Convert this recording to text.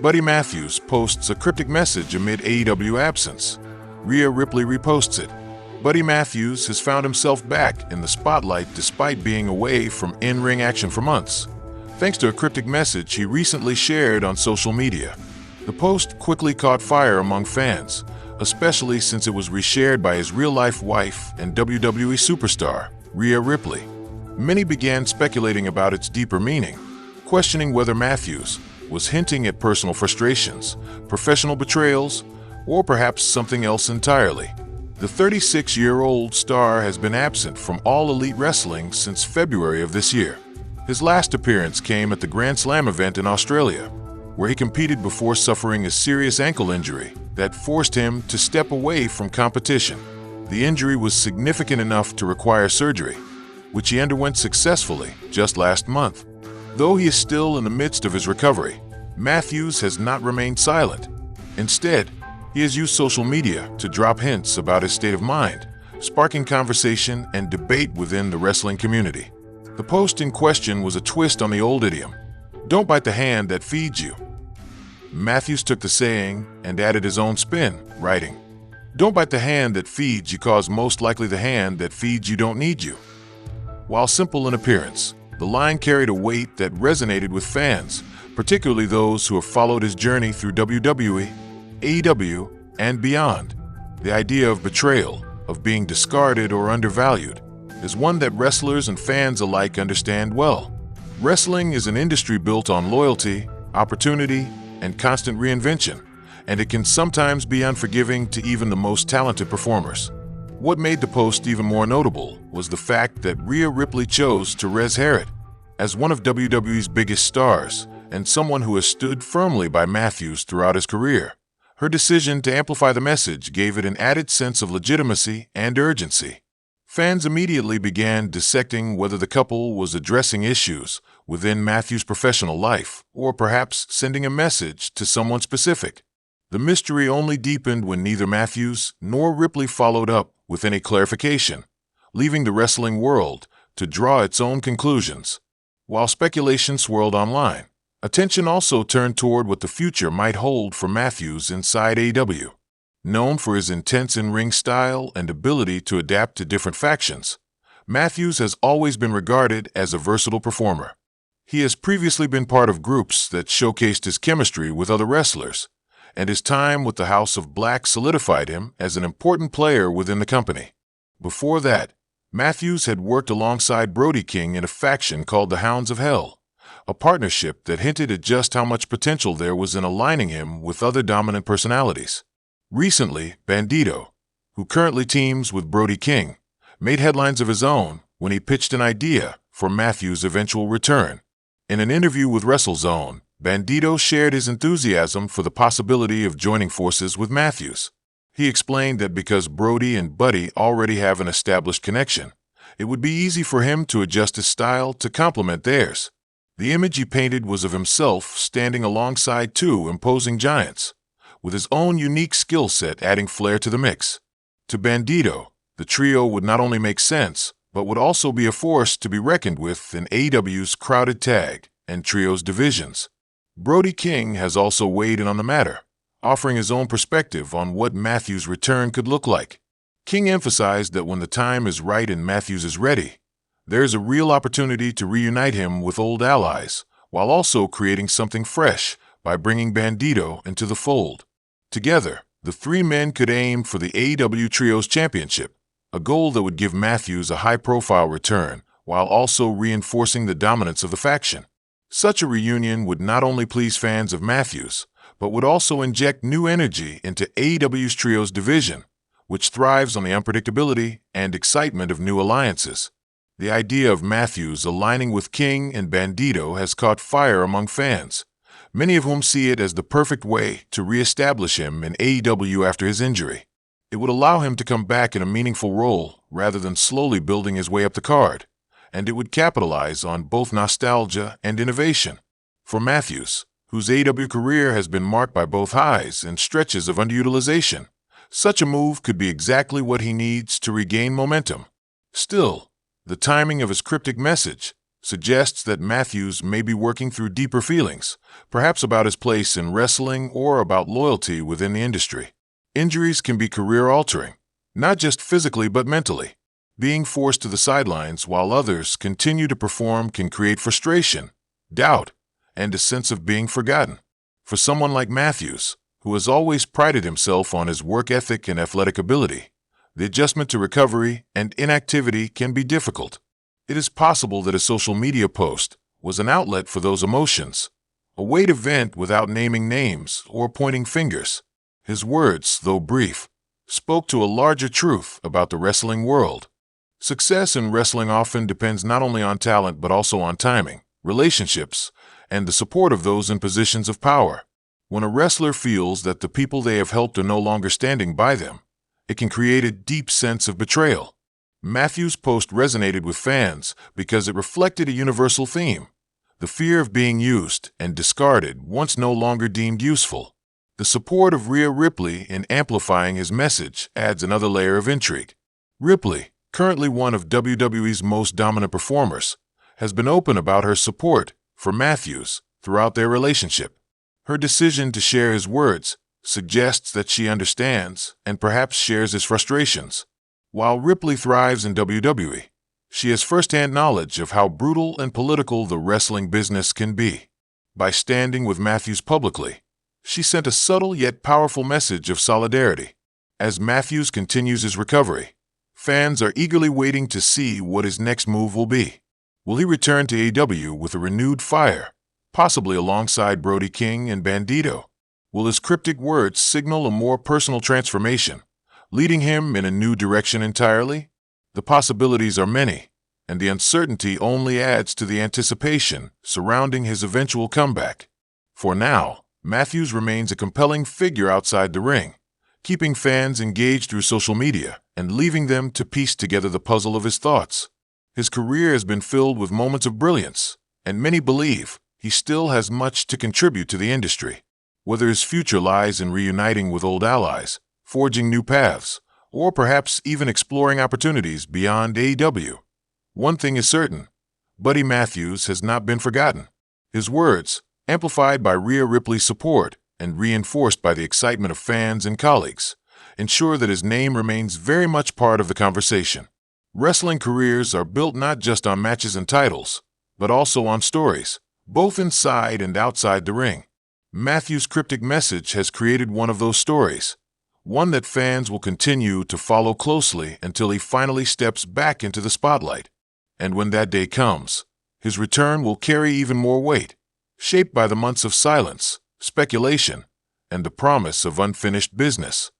Buddy Matthews posts a cryptic message amid AEW absence. Rhea Ripley reposts it. Buddy Matthews has found himself back in the spotlight despite being away from in-ring action for months, thanks to a cryptic message he recently shared on social media. The post quickly caught fire among fans, especially since it was reshared by his real-life wife and WWE superstar, Rhea Ripley. Many began speculating about its deeper meaning, questioning whether Matthews was hinting at personal frustrations, professional betrayals, or perhaps something else entirely. The 36-year-old star has been absent from All Elite Wrestling since February of this year. His last appearance came at the Grand Slam event in Australia, where he competed before suffering a serious ankle injury that forced him to step away from competition. The injury was significant enough to require surgery, which he underwent successfully just last month. Though he is still in the midst of his recovery, Matthews has not remained silent. Instead, he has used social media to drop hints about his state of mind, sparking conversation and debate within the wrestling community. The post in question was a twist on the old idiom, "Don't bite the hand that feeds you." Matthews took the saying and added his own spin, writing, "Don't bite the hand that feeds you, cause most likely the hand that feeds you don't need you." While simple in appearance, the line carried a weight that resonated with fans, particularly those who have followed his journey through WWE, AEW, and beyond. The idea of betrayal, of being discarded or undervalued, is one that wrestlers and fans alike understand well. Wrestling is an industry built on loyalty, opportunity, and constant reinvention, and it can sometimes be unforgiving to even the most talented performers. What made the post even more notable was the fact that Rhea Ripley chose to res-hair it. As one of WWE's biggest stars, and someone who has stood firmly by Matthews throughout his career, her decision to amplify the message gave it an added sense of legitimacy and urgency. Fans immediately began dissecting whether the couple was addressing issues within Matthews' professional life, or perhaps sending a message to someone specific. The mystery only deepened when neither Matthews nor Ripley followed up with any clarification, leaving the wrestling world to draw its own conclusions. While speculation swirled online, attention also turned toward what the future might hold for Matthews inside AEW. Known for his intense in-ring style and ability to adapt to different factions, Matthews has always been regarded as a versatile performer. He has previously been part of groups that showcased his chemistry with other wrestlers, and his time with the House of Black solidified him as an important player within the company. Before that, Matthews had worked alongside Brody King in a faction called the Hounds of Hell, a partnership that hinted at just how much potential there was in aligning him with other dominant personalities. Recently, Bandito, who currently teams with Brody King, made headlines of his own when he pitched an idea for Matthews' eventual return. In an interview with WrestleZone, Bandito shared his enthusiasm for the possibility of joining forces with Matthews. He explained that because Brody and Buddy already have an established connection, it would be easy for him to adjust his style to complement theirs. The image he painted was of himself standing alongside two imposing giants, with his own unique skill set adding flair to the mix. To Bandito, the trio would not only make sense, but would also be a force to be reckoned with in AEW's crowded tag and trios divisions. Brody King has also weighed in on the matter, offering his own perspective on what Matthews' return could look like. King emphasized that when the time is right and Matthews is ready, there is a real opportunity to reunite him with old allies, while also creating something fresh by bringing Bandito into the fold. Together, the three men could aim for the AEW Trios Championship, a goal that would give Matthews a high-profile return, while also reinforcing the dominance of the faction. Such a reunion would not only please fans of Matthews, but would also inject new energy into AEW's Trios division, which thrives on the unpredictability and excitement of new alliances. The idea of Matthews aligning with King and Bandito has caught fire among fans, many of whom see it as the perfect way to re-establish him in AEW after his injury. It would allow him to come back in a meaningful role rather than slowly building his way up the card, and it would capitalize on both nostalgia and innovation. For Matthews, whose AEW career has been marked by both highs and stretches of underutilization, such a move could be exactly what he needs to regain momentum. Still, the timing of his cryptic message suggests that Matthews may be working through deeper feelings, perhaps about his place in wrestling or about loyalty within the industry. Injuries can be career-altering, not just physically but mentally. Being forced to the sidelines while others continue to perform can create frustration, doubt, and a sense of being forgotten. For someone like Matthews, who has always prided himself on his work ethic and athletic ability, the adjustment to recovery and inactivity can be difficult. It is possible that a social media post was an outlet for those emotions, a way to vent without naming names or pointing fingers. His words, though brief, spoke to a larger truth about the wrestling world. Success in wrestling often depends not only on talent but also on timing, relationships, and the support of those in positions of power. When a wrestler feels that the people they have helped are no longer standing by them, it can create a deep sense of betrayal. Matthews' post resonated with fans because it reflected a universal theme: the fear of being used and discarded once no longer deemed useful. The support of Rhea Ripley in amplifying his message adds another layer of intrigue. Ripley, currently one of WWE's most dominant performers, has been open about her support for Matthews throughout their relationship. Her decision to share his words suggests that she understands and perhaps shares his frustrations. While Ripley thrives in WWE, she has firsthand knowledge of how brutal and political the wrestling business can be. By standing with Matthews publicly, she sent a subtle yet powerful message of solidarity. As Matthews continues his recovery, fans are eagerly waiting to see what his next move will be. Will he return to AEW with a renewed fire, possibly alongside Brody King and Bandito? Will his cryptic words signal a more personal transformation, leading him in a new direction entirely? The possibilities are many, and the uncertainty only adds to the anticipation surrounding his eventual comeback. For now, Matthews remains a compelling figure outside the ring, keeping fans engaged through social media and leaving them to piece together the puzzle of his thoughts. His career has been filled with moments of brilliance, and many believe he still has much to contribute to the industry. Whether his future lies in reuniting with old allies, forging new paths, or perhaps even exploring opportunities beyond AEW, one thing is certain: Buddy Matthews has not been forgotten. His words, amplified by Rhea Ripley's support and reinforced by the excitement of fans and colleagues, ensure that his name remains very much part of the conversation. Wrestling careers are built not just on matches and titles, but also on stories, both inside and outside the ring. Matthews' cryptic message has created one of those stories, one that fans will continue to follow closely until he finally steps back into the spotlight. And when that day comes, his return will carry even more weight, shaped by the months of silence, speculation, and the promise of unfinished business.